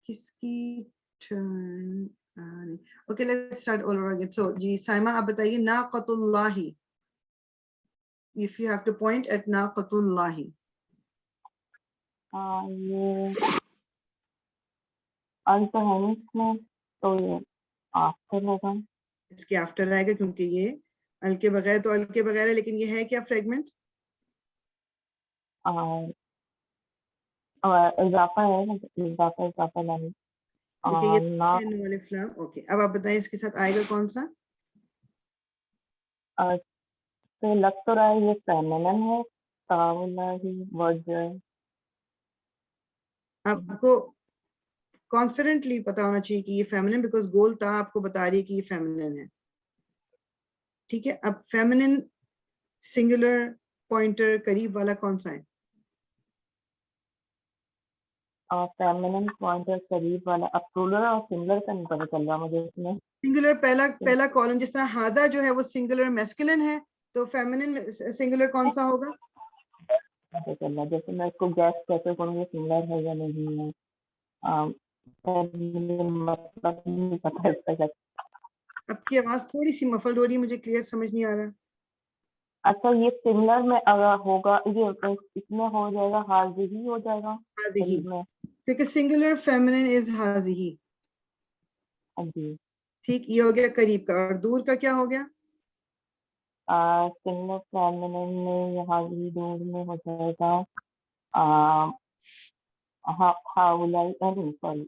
کس کی turn? Okay, let's start all over again. So جی سائمہ آپ بتائیے, ناقۃ اللہ, if you have to point at ناقۃ اللہ. یہ الف ہے نا اس میں, تو یہ آفٹر ہوگا. اس کے آفٹر آئے گا کیونکہ یہ ال کے بغیر تو ال کے بغیر ہے, لیکن یہ ہے کیا فریگمنٹ؟ اضافہ ہے, اضافہ نہیں. اوکے, اب آپ بتائیں اس کے ساتھ آئے گا کون سا؟ تو لگ تو رہا ہے یہ فیمنن ہے, ورڈ جو ہے. آپ کو کانفیڈنٹلی پتا ہونا چاہیے کہ یہ فیمنن, بیکاز گول تا آپ کو بتا رہی ہے کہ یہ فیمنن ہے. ٹھیک ہے, اب فیمنن سنگولر پوائنٹر قریب والا کون سا ہے؟ فیمنن پوائنٹر قریب والا. اب پلورل اور سنگولر کا نہیں پتہ چل رہا مجھے اس میں. سنگولر پہلا کالم, جس طرح ہادہ جو ہے وہ سنگولر میسکلن ہے, تو فیمنن سنگولر کون سا ہوگا؟ پتہ چل رہا, جیسے میں اس کو گیس کیسے کروں گی سنگولر ہے یا نہیں ہے, مطلب نہیں پتا اس کا. آپ کی آواز تھوڑی سی مفلڈ ہو رہی ہے, مجھے کلیئر سمجھ نہیں آ رہا. اچھا, یہ سملر میں اگر ہوگا, یہ اس میں ہو جائے گا, حاضری ہو جائے گا قریب میں, کیونکہ سنگولر فیمنن از حاضی. جی ٹھیک, یہ ہو گیا قریب کا. اور دور کا کیا ہو گیا؟ سنگولر فیمنن میں حاضری دور میں ہو جائے گا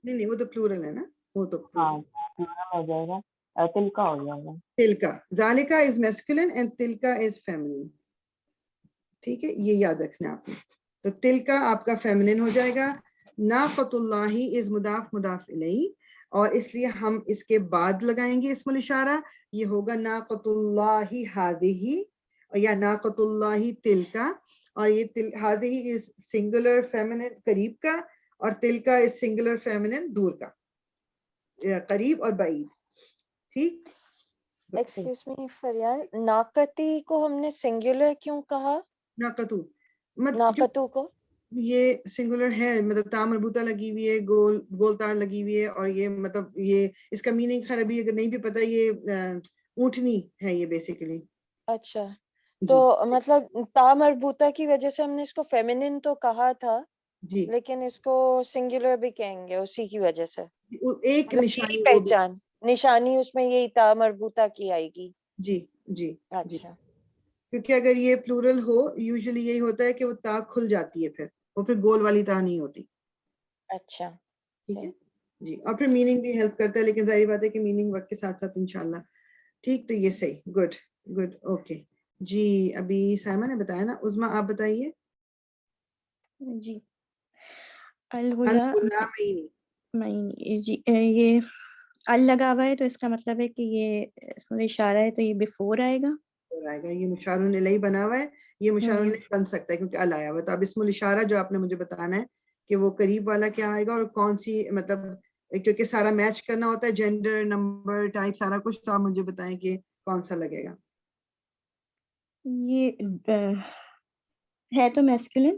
نہیں, وہ تو پلورل ہے نا, وہ تو ہو جائے گا, تلکا ہو جائے گا. تلکا, ذالکا از میسکلن اینڈ تلکا از فیمنن. ٹھیک ہے, یہ یاد رکھنا آپ نے. تو تلکا آپ کا فیمنن ہو جائے گا. ناقۃ اللہ از مضاف مضاف الیہ, اور اس لیے ہم اس کے بعد لگائیں گے اسم الاشارہ. یہ ہوگا ناقۃ اللہ ہذہ, یا ناقۃ اللہ تلکا. اور یہ ہذہ از سنگولر فیمنن قریب کا, اور تلکا از سنگولر فیمنن دور کا, قریب اور بعید. ٹھیک, ایکسکیوز می فریال, ناقتی کو ہم نے سنگولر کیوں کہا؟ ناقتو ناقتو کو یہ سنگولر ہے, مطلب تا مربوطہ لگی ہوئی ہے, گول تار لگی ہوئی ہے, اور یہ مطلب یہ اس کا میننگ خیر ابھی اگر نہیں بھی پتا, یہ اونٹنی ہے یہ بیسیکلی. اچھا, تو مطلب تا مربوطہ کی وجہ سے ہم نے اس کو فیمنن تو کہا تھا, جی, لیکن اس کو سنگولر بھی کہیں گے اسی کی وجہ سے. ایک مطلب نشانی یہی وہ بھی. پہچان, نشانی اس میں یہی تا مربوطہ کی آئے گی. جی جی جی, اچھا, کیونکہ اگر یہ پلورل ہو یوزلی یہی ہوتا ہے کہ وہ تا کھل جاتی ہے, پھر وہ پھر گول والی تا نہیں ہوتی. اچھا ٹھیک ہے جی, اور پھر میننگ بھی ہیلپ کرتا ہے, لیکن ظاہر بات ہے کہ میننگ وقت کے ساتھ ساتھ انشاءاللہ. ٹھیک, تو یہ صحیح, گڈ گڈ, اوکے جی. ابھی سائمہ نے بتایا نا, عظما آپ بتائیے. جی, الہدا جی, یہ ال لگا ہوا ہے تو اس کا مطلب ہے کہ یہ اس میں اشارہ ہے, تو یہ بیفور آئے گا. آئے گا, یہ مشار الیہ بنا ہوا ہے, یہ مشار الیہ بن سکتا ہے کیونکہ ال آیا ہوا ہے. تو اب اسم الاشارہ جو آپ نے مجھے بتانا ہے کہ وہ قریب والا کیا آئے گا, اور کون سی, مطلب کیونکہ سارا میچ کرنا ہوتا ہے, جینڈر, نمبر, ٹائپ, سارا کچھ. تو آپ مجھے بتائیں کہ کون سا لگے گا. یہ ہے تو میسکولن,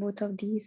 both of these,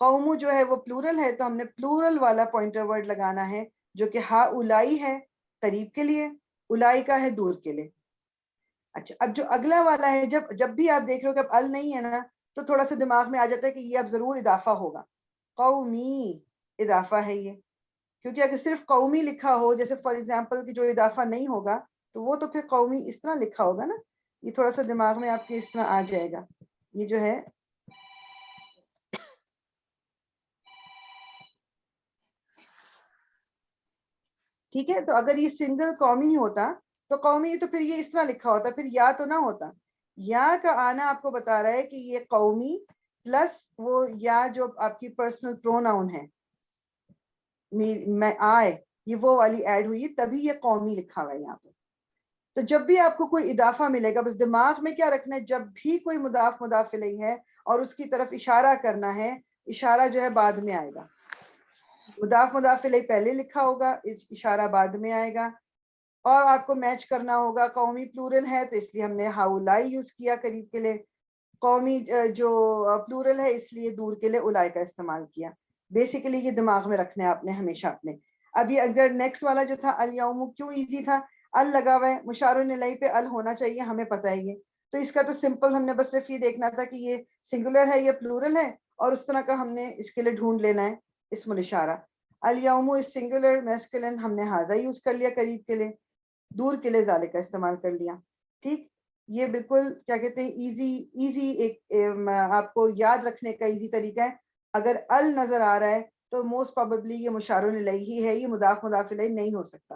قومو جو ہے وہ پلورل ہے تو ہم نے پلورل والا پوائنٹر ورڈ لگانا ہے جو کہ ہا اولائی ہے قریب کے لیے, اولائی کا ہے دور کے لیے. اچھا اب جو اگلا والا ہے, جب بھی آپ دیکھ رہے ہو کہ اب ال نہیں ہے نا تو تھوڑا سا دماغ میں آ جاتا ہے کہ یہ اب ضرور اضافہ ہوگا. قومی اضافہ ہے یہ, کیونکہ اگر صرف قومی لکھا ہو, جیسے فار ایگزامپل کہ جو اضافہ نہیں ہوگا تو وہ تو پھر قومی اس طرح لکھا ہوگا نا. یہ تھوڑا سا دماغ میں آپ کے اس طرح آ جائے گا. یہ جو ہے ٹھیک ہے, تو اگر یہ سنگل قومی ہوتا تو قومی تو پھر یہ اس طرح لکھا ہوتا, پھر یا تو نہ ہوتا. یا کا آنا آپ کو بتا رہا ہے کہ یہ قومی پلس وہ یا جو آپ کی پرسنل پروناؤن ہے, میں آئے, یہ وہ والی ایڈ ہوئی تبھی یہ قومی لکھا ہوا ہے یہاں پہ. تو جب بھی آپ کو کوئی اضافہ ملے گا, بس دماغ میں کیا رکھنا ہے, جب بھی کوئی مضاف مضاف الیہ ہے اور اس کی طرف اشارہ کرنا ہے, اشارہ جو ہے بعد میں آئے گا. مضاف مضاف الیہ پہلے لکھا ہوگا, اشارہ بعد میں آئے گا. اور آپ کو میچ کرنا ہوگا, قومی پلورل ہے تو اس لیے ہم نے ہاؤلائی یوز کیا قریب کے لیے, قومی جو پلورل ہے اس لیے دور کے لیے اولائی کا استعمال کیا. بیسیکلی یہ دماغ میں رکھنا ہے آپ نے ہمیشہ اپنے. اب یہ اگر نیکسٹ والا جو تھا الیوم, کیوں ایزی تھا, ال لگا ہوا ہے, مشار الیہ پہ ال ہونا چاہیے, ہمیں پتہ ہے یہ. تو اس کا تو سمپل ہم نے بس صرف یہ دیکھنا تھا کہ یہ سنگولر ہے یا پلورل ہے, اور اس طرح کا ہم نے اس کے لیے ڈھونڈ لینا ہے اسم الاشارہ. الیوم اس سنگولر میسکلن ہم نے ہذا یوز کر لیا قریب کے لیے, دور کے لیے ذالک کا استعمال کر لیا. ٹھیک, یہ بالکل کیا کہتے ہیں ایزی ایک آپ کو یاد رکھنے کا ایزی طریقہ ہے. اگر ال نظر آ رہا ہے تو موسٹ پروبیبلی یہ مشار الیہ ہی ہے, یہ مضاف مضاف الیہ نہیں ہو سکتا.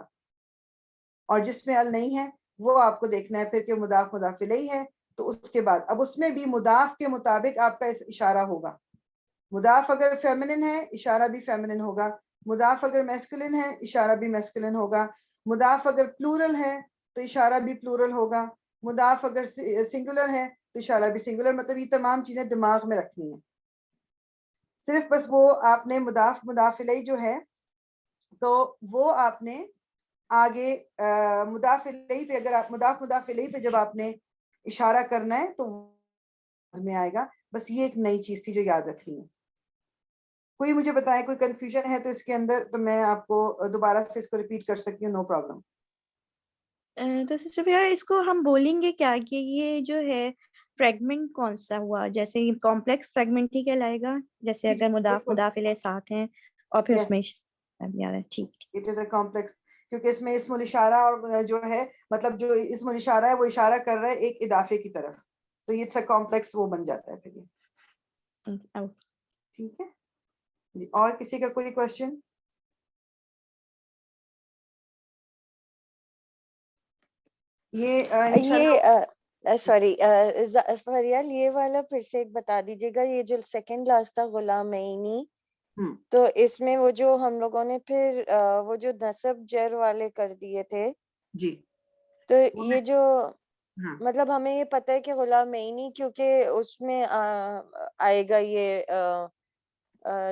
اور جس میں ال نہیں ہے وہ آپ کو دیکھنا ہے پھر کہ مضاف مضاف الیہ ہے, تو اس کے بعد اب اس میں بھی مضاف کے مطابق آپ کا اشارہ ہوگا. مضاف اگر فیمنن ہے اشارہ بھی فیمنن ہوگا, مضاف اگر میسکلن ہے اشارہ بھی میسکلن ہوگا, مضاف اگر پلورل ہے تو اشارہ بھی پلورل ہوگا, مضاف اگر سنگولر ہے تو اشارہ بھی سنگولر. مطلب یہ تمام چیزیں دماغ میں رکھنی ہیں. صرف بس وہ آپ نے مضاف مضاف الیہ جو ہے تو وہ آپ نے آگے مضاف الیہ پہ, اگر آپ مضاف مضاف الیہ پہ جب آپ نے اشارہ کرنا ہے تو میں آئے گا. بس یہ ایک نئی چیز تھی جو یاد رکھنی ہے. کوئی مجھے بتائے کوئی کنفیوژن ہے تو اس کے اندر, تو میں آپ کو دوبارہ سے اس کو ریپیٹ کر سکتی ہوں, نو پرابلم. تو سسٹر بھیا اس کو ہم بولیں گے کیا کہ یہ جو ہے فریگمنٹ کون سا ہوا, جیسے کمپلیکس فریگمنٹ ہی کہلائے گا, جیسے اگر مضاف مضاف الیہ ساتھ ہیں اور پھر اس میں ٹھیک. اٹ از اے کمپلیکس, کیونکہ اس میں اسم الاشارہ اور جو ہے مطلب جو اسم الاشارہ ہے وہ اشارہ کر رہا ہے ایک اضافے کی طرف, تو یہ اٹس کمپلیکس وہ بن جاتا ہے پھر یہ. ٹھیک ہے جی, اور کسی کا کوئی کوشچن؟ یہ سوری فریال, یہ والا پھر سے ایک بتا دیجیے گا, یہ جو سیکنڈ لاسٹ تھا غلامینی, تو اس میں وہ جو ہم لوگوں نے پھر وہ جو نصب جر والے کر دیے تھے جی, تو یہ جو مطلب ہمیں یہ پتہ ہے کہ غلامینی کیونکہ اس میں آئے گا یہ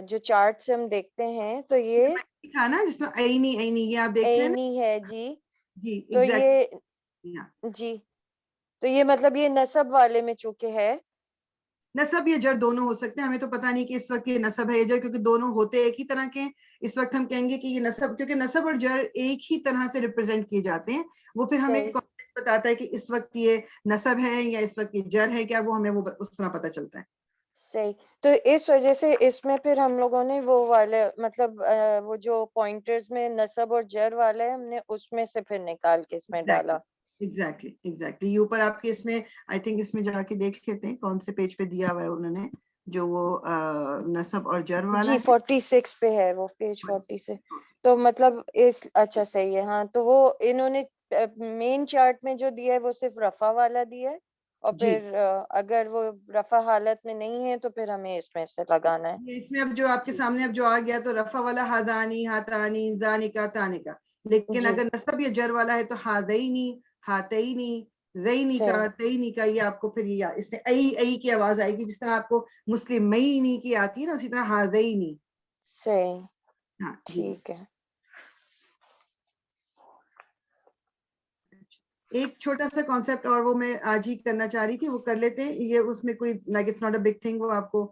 جو چارٹ سے ہم دیکھتے ہیں تو یہ تھا نا جس طرح عینی یہ آپ دیکھ رہے ہیں عینی ہے جی. جی تو یہ جی, تو یہ مطلب یہ نصب والے میں چونکہ ہے, نصب یا جر دونوں ہو سکتے ہیں. ہمیں تو پتہ نہیں کہ اس وقت یہ نصب ہے یا جر, کیونکہ دونوں ہوتے ایک ہی طرح کے. اس وقت ہم کہیں گے کہ یہ نصب, کیونکہ نصب اور جر ایک ہی طرح سے ریپرزینٹ کیے جاتے ہیں. وہ پھر ہمیں کانٹیکسٹ بتاتا ہے کہ اس وقت یہ نصب ہے یا اس وقت یہ جر ہے کیا, وہ ہمیں وہ اس طرح پتہ چلتا ہے. صحیح. تو اس وجہ سے اس میں پھر ہم لوگوں نے وہ والے مطلب وہ جو پوائنٹرز میں نصب اور جر والا ہے ہم نے اس میں سے پھر نکال کے اس میں ڈالا. ایگزیکٹلی یہ اوپر آپ کے اس میں آئی تھنک اس میں جا کے دیکھ لیتے ہیں کون سے پیج پہ دیا ہوا ہے انہوں نے, جو وہ نصب اور جر والا جی 46 پہ ہے وہ پیج 40 سے. تو مطلب اس اچھا صحیح ہے. ہاں, تو وہ انہوں نے مین چارٹ میں جو دیا ہے وہ صرف رفع والا دیا ہے, اور پھر اگر وہ رفع حالت میں نہیں ہے تو پھر ہمیں اس میں سے لگانا ہے. اس میں اب جو آپ کے سامنے اب جو آ گیا تو رفع والا ہادانی ہاتانی زانکا تانکا, لیکن اگر نصب یا جر والا ہے تو ہادینی ہاتینی زینی کا تینی کا, یہ آپ کو پھر اس میں ای کی آواز آئے گی, جس طرح آپ کو مسلم مینی کی آتی ہے نا, اسی طرح ہادینی. صحیح, ہاں ٹھیک ہے. ایک چھوٹا سا کانسیپٹ اور وہ میں آج ہی کرنا چاہ رہی تھی, وہ کر لیتے ہیں. یہ اس میں کوئی like it's not a big thing, وہ آپ کو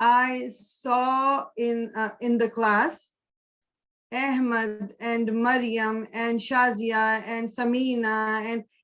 I saw in the class Ahmad and Maryam and Shazia and Samina and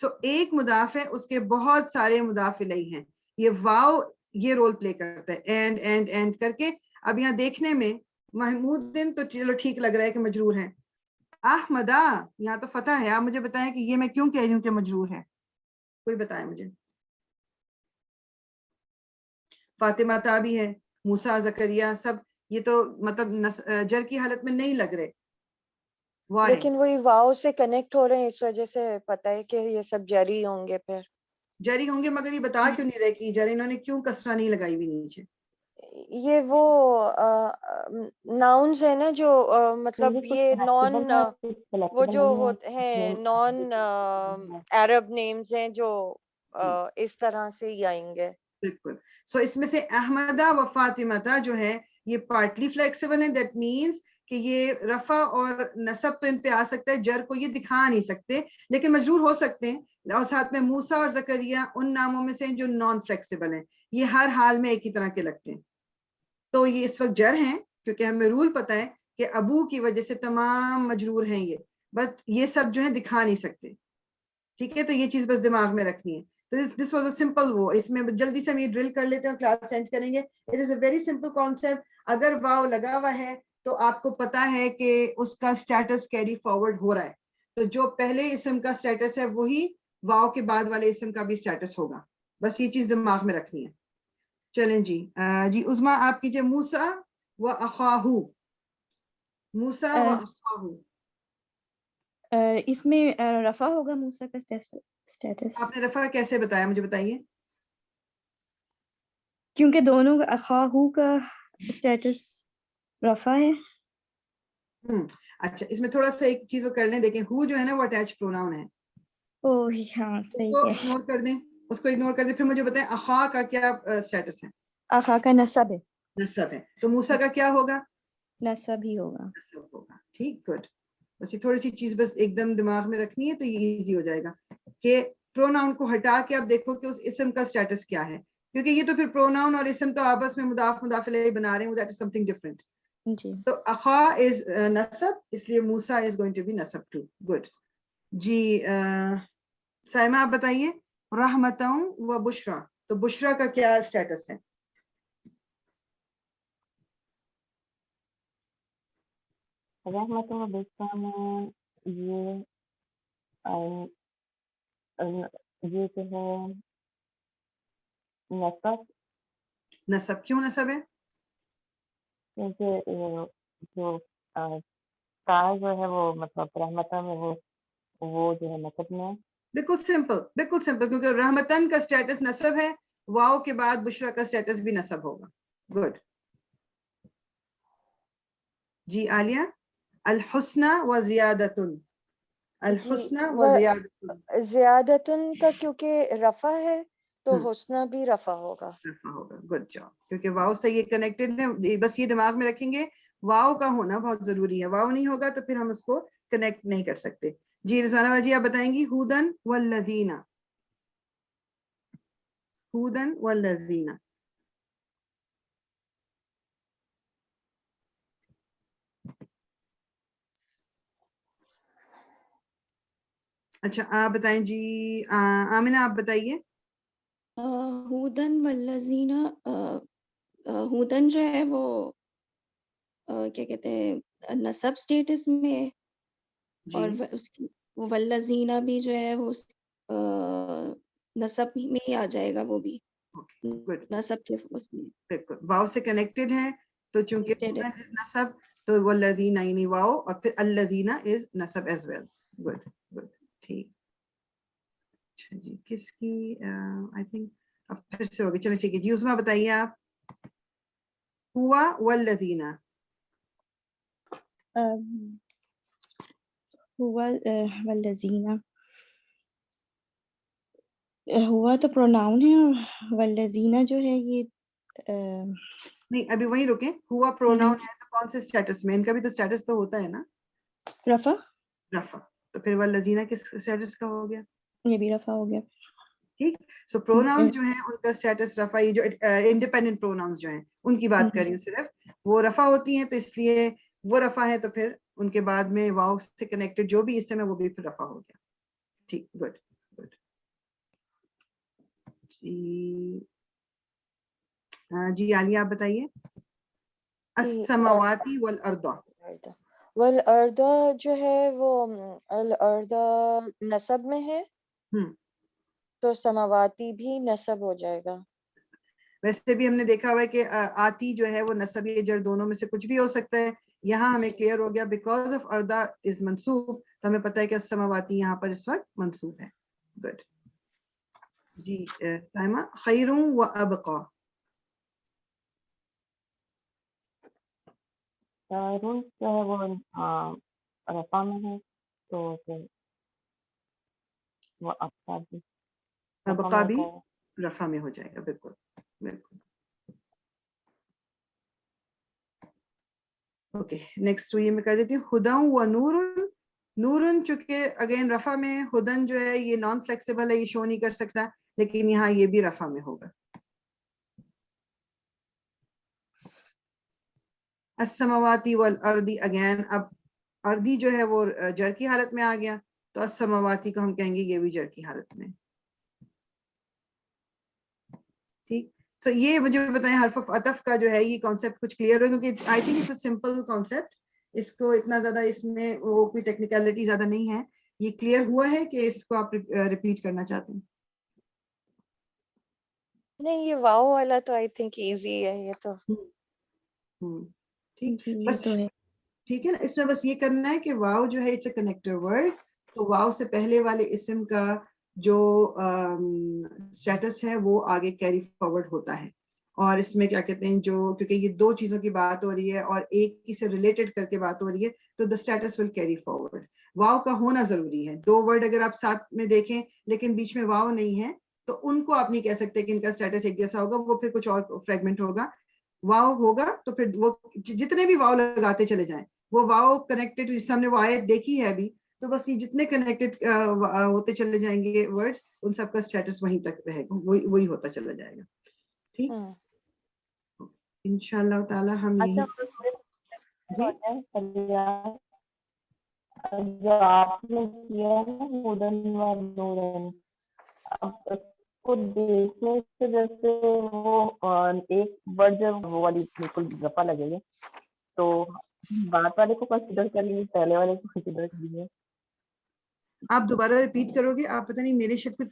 سو ایک مضاف ہے، اس کے بہت سارے مضاف الیہ ہیں. یہ واو یہ رول پلے کرتا ہے اینڈ کر کے. اب یہاں دیکھنے میں محمود دن تو چلو ٹھیک لگ رہا ہے کہ مجرور ہے. احمدہ یہاں تو فتح ہے. آپ مجھے بتائیں کہ یہ میں کیوں کہہ رہی ہوں کہ مجرور ہے؟ کوئی بتائے مجھے. فاطمہ تا بھی ہے، موسیٰ زکریا سب یہ تو مطلب جر کی حالت میں نہیں لگ رہے. Why؟ لیکن وہی واو سے کنیکٹ ہو رہے ہیں، اس وجہ سے پتہ ہے کہ یہ سب جری ہوں گے. پھر جری ہوں گے، مگر یہ بتا کیوں نہیں رہے کہ جری انہوں نے کیوں کسرہ نہیں لگائی ہوئی نیچے؟ یہ وہ ناؤنز ہے نا جو مطلب یہ نان وہ جو ہیں نان عرب نیمز ہیں جو اس طرح سے ہی آئیں گے. بالکل. سو اس میں سے احمدہ و فاطمہ جو ہے یہ پارٹلی فلیکسیبل ہے. دیٹ مینس کہ یہ رفع اور نصب تو ان پہ آ سکتا ہے، جر کو یہ دکھا نہیں سکتے لیکن مجرور ہو سکتے ہیں. اور ساتھ میں موسیٰ اور زکریا ان ناموں میں سے جو نان فلیکسیبل ہیں، یہ ہر حال میں ایک ہی طرح کے لگتے ہیں. تو یہ اس وقت جر ہیں کیونکہ ہمیں رول پتہ ہے کہ ابو کی وجہ سے تمام مجرور ہیں یہ، بس یہ سب جو ہیں دکھا نہیں سکتے. ٹھیک ہے، تو یہ چیز بس دماغ میں رکھنی ہے. تو دس واز اے سمپل وہ. اس میں جلدی سے ہم یہ ڈرل کر لیتے ہیں اور کلاس سینڈ کریں گے. It is a very simple concept. اگر واو لگا ہوا ہے تو آپ کو پتا ہے کہ اس کا سٹیٹس کیری فارورڈ ہو رہا ہے. تو جو پہلے اسم کا سٹیٹس ہے وہی واو کے بعد والے اسم کا بھی سٹیٹس ہوگا. بس یہ چیز دماغ میں رکھنی ہے. چلیں جی جی عظما آپ کیجئے. موسیٰ و اخاہو. موسیٰ و اخاہو. اس میں رفع ہوگا موسیٰ کا سٹیٹس. آپ نے رفع کیسے بتایا مجھے بتائیے؟ کیونکہ دونوں اخاہو کا سٹیٹس رفع ہے. اچھا اس میں تھوڑا سا ایک چیز وہ کر لیں. دیکھیں ہو جو ہے نا وہ اٹیچ پروناؤن ہے. ہاں اس صحیح کو ہے. اگنور کر دیں، اس کو اگنور کر دیں. پھر مجھے بتائیں اخا کا کیا سٹیٹس ہے؟ اخا کا نصب ہے. نصب ہے. تو موسیٰ کا کیا ہوگا؟ نصب ہی ہوگا. نصب ہوگا. ٹھیک گڈ. بس یہ تھوڑی سی چیز بس ایک دم دماغ میں رکھنی ہے تو یہ ایزی ہو جائے گا کہ پروناؤن کو ہٹا کے اب دیکھو کہ اس اسم کا سٹیٹس کیا ہے. کیونکہ یہ تو پھر پروناؤن اور اسم تو آپس میں مضاف مضاف الیہ بنا رہے ہیں. That is something different. جی تو اخا از نصب، اس لیے موسیٰ از گوئنگ ٹو بی نصب ٹو. گڈ جی. سائمہ آپ بتائیے. رحمتوں و بشرا. تو بشرا کا کیا سٹیٹس ہے؟ رحمت و بشرا میں یہ جو ہے نصب. نصب کیوں نصب ہے؟ کیونکہ جو تا جو ہے وہ مطلب رحمتہ میں وہ جو ہے نصب میں. بالکل سمپل، بالکل سمپل. کیونکہ رحمتن کا سٹیٹس نصب ہے، واو کے بعد بشرا کا سٹیٹس بھی نصب ہوگا. گڈ جی. عالیہ. الحسنى و زیادتن. الحسنى و زیادتن. زیادتن کا کیونکہ رفع ہے تو ہم، حسنہ بھی رفع ہوگا. رفع ہوگا. Good job. کیونکہ واو سے یہ کنیکٹڈ ہے. بس یہ دماغ میں رکھیں گے واو کا ہونا بہت ضروری ہے. واو نہیں ہوگا تو پھر ہم اس کو کنیکٹ نہیں کر سکتے. جی رضوانہ باجی آپ بتائیں گی. ہودن والذین. ہودن والذین. اچھا آپ بتائیں جی. آمنہ آپ بتائیے. ہودن والذین. ہودن جو ہے وہ کیا کہتے ہیں نصب سٹیٹس میں ہے، جی اور اس کی وہ والذین بھی جو ہے وہ نصب میں ہی آ جائے گا. وہ بھی گڈ. نصب کے اس میں بالکل واو سے کنیکٹڈ ہے تو چونکہ connected ہے. ہودن از نصب تو والذین یعنی واو اور پھر الذین از نصب ایز ویل. Good good. ٹھیک. اچھا جی کس کی آئی تھنک اب پھر سے ہوگی. چلو ٹھیک ہے جی. عظمیٰ بتائیے آپ. ہوا والذین. ہوا والذین. ہوا تو پروناؤن ہے اور والذین جو ہے یہ نہیں ابھی وہیں رکیں. ہوا پروناؤن ہے تو کون سے سٹیٹس میں؟ ان کا بھی تو سٹیٹس تو ہوتا ہے نا رفع. رفع. تو پھر والذین کس سٹیٹس کا ہو گیا؟ یہ بھی رفع ہو گیا. ٹھیک. سو پروناؤن جو ہیں ان کا سٹیٹس رفع. یہ جو انڈیپینڈنٹ پروناؤنس جو ہیں ان کی بات کر رہی ہوں صرف. وہ رفع ہوتی ہیں تو اس لیے وہ رفع ہے تو پھر ان کے بعد میں واو سے کنیکٹڈ جو بھی اسم ہے وہ بھی پھر رفع ہو گیا. ٹھیک. Good good. جی عالیہ آپ بتائیے. السماواتی والارض. والارض جو ہے وہ الارض نسب میں ہے تو سماواتی بھی نسب ہو جائے گا. ویسے بھی ہم نے دیکھا ہوا ہے کہ آتی جو ہے وہ نسب یا جر دونوں میں سے کچھ بھی ہو سکتا ہے. یہاں ہمیں کلیئر ہو گیا بیکاز آف اردا از منصوب, تو ہمیں پتہ ہے کہ السماواتی یہاں پر اس وقت منصوب ہے. گڈ. جی سائمہ, خیر و ابقا. خیرون جو ہے وہ رفع میں ہے تو پھر وہ ابقا بھی ابقا بھی رفع میں ہو جائے گا. بالکل بالکل. اوکے نیکسٹ یہ میں کر دیتی ہوں. ہدی و نور. نورن چونکہ اگین رفع میں, ہدن جو ہے یہ نان فلیکسیبل ہے, یہ شو نہیں کر سکتا, لیکن یہاں یہ بھی رفع میں ہوگا. السماواتی والارضی, اگین اب اردی جو ہے وہ جر کی حالت میں آ گیا, تو السماواتی کو ہم کہیں گے یہ بھی جر کی حالت میں. ٹھیک. سو یہ مجھے بتائیں حرف عطف کا جو ہے یہ کانسیپٹ کچھ کلیئر ہو, کیونکہ I think it's a simple concept, اس کو اتنا زیادہ اس میں وہ کوئی ٹیکنیکلٹی زیادہ نہیں ہے. یہ کلیئر ہوا ہے کہ اس کو آپ ریپیٹ کرنا چاہتے ہیں؟ نہیں یہ واو والا تو آئی تھنک ایزی ہے یہ تو. ٹھیک جی یہ بس تو ہے. ٹھیک ہے نا. اس میں بس یہ کرنا ہے کہ واو جو ہے اٹس اے کنیکٹر ورڈ, تو واو سے پہلے والے اسم کا جو اسٹیٹس ہے وہ آگے کیری فارورڈ ہوتا ہے. اور اس میں کیا کہتے ہیں, جو کیونکہ یہ دو چیزوں کی بات ہو رہی ہے اور ایک ہی سے ریلیٹڈ کر کے بات ہو رہی ہے, تو دا اسٹیٹس ول کیری فارورڈ. واو کا ہونا ضروری ہے. دو ورڈ اگر آپ ساتھ میں دیکھیں لیکن بیچ میں واو نہیں ہے, تو ان کو آپ نہیں کہہ سکتے کہ ان کا اسٹیٹس ایک جیسا ہوگا, وہ پھر کچھ اور فریگمنٹ ہوگا. واو ہوگا تو پھر وہ جتنے بھی واو لگاتے چلے جائیں, وہ واو کنیکٹڈ, جس ہم نے وہ آیت دیکھی ہے ابھی, تو بس یہ جتنے کنیکٹڈ ہوتے چلے جائیں گے ورڈز, ان سب کا اسٹیٹس وہیں تک رہے گا, وہی ہوتا چلا جائے گا. ٹھیک انشاءاللہ تعالی ہم یہی. جو آپ نے کیا ہے ہدن و نورن, اب اس کو دیکھنے سے جیسے وہ ایک ورڈ جب وہ والی بالکل رفع لگے گی, تو بات والے کو کنسیڈر کر لیجیے, پہلے والے کو کنسیڈر کر لیجیے. آپ دوبارہ ریپیٹ کرو گے؟ آپ پتہ نہیں میرے شاید کچھ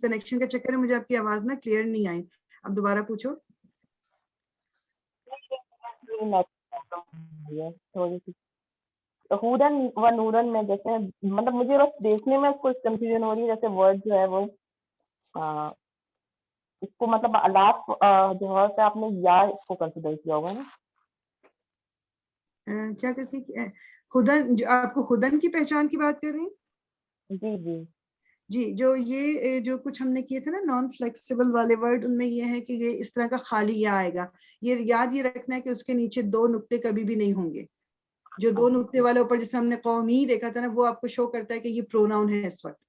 کنیکشن کا چکر ہے, مجھے آپ کی آواز نا کلیئر نہیں آئی. آپ دوبارہ پوچھو. تھوڑی سی ہدن و نورن میں جیسے مطلب مجھے بس دیکھنے میں کچھ کنفیوژن ہو رہی ہے, جیسے ورڈ جو ہے وہ اس کو مطلب الاف جو ہے آپ نے یا اس کو کنسیڈر کیا ہوگا نا. کیا کہتے ہیں خدن, جو آپ کو خدن کی پہچان کی بات کر رہی ہیں؟ جی جی جی, جو یہ جو کچھ ہم نے کیے تھے نا نان فلیکسیبل والے ورڈ, ان میں یہ ہے کہ یہ اس طرح کا خالی یا آئے گا. یہ یاد یہ رکھنا ہے کہ اس کے نیچے دو نقطے کبھی بھی نہیں ہوں گے. جو دو نقطے والے اوپر جس ہم نے قومی دیکھا تھا نا, وہ آپ کو شو کرتا ہے کہ یہ پروناؤن ہے اس وقت.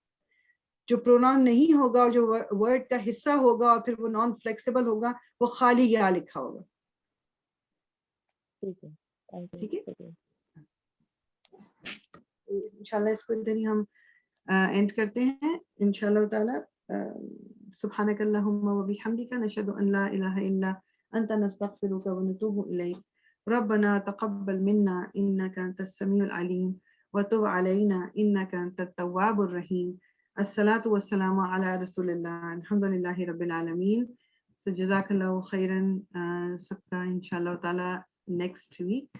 جو پروناؤن نہیں ہوگا اور جو ورڈ کا حصہ ہوگا اور پھر وہ نان فلیکسیبل ہوگا, وہ خالی یا لکھا ہوگا. ٹھیک ہے, انشاءاللہ اس کو ادھر ہی ہم اینڈ کرتے ہیں انشاءاللہ تعالی. سبحانک اللہم و بحمدک, نشہد ان لا الہ الا انت, نستغفرک و نتوب الیک. ربنا تقبل منا انک انت السمیع العلیم وتب علینا انک انت التواب الرحیم. الصلاۃ والسلام علی رسول اللہ, الحمد للہ رب العالمین. So جزاک اللہ خیرا. سب کا انشاءاللہ تعالی نیکسٹ ویک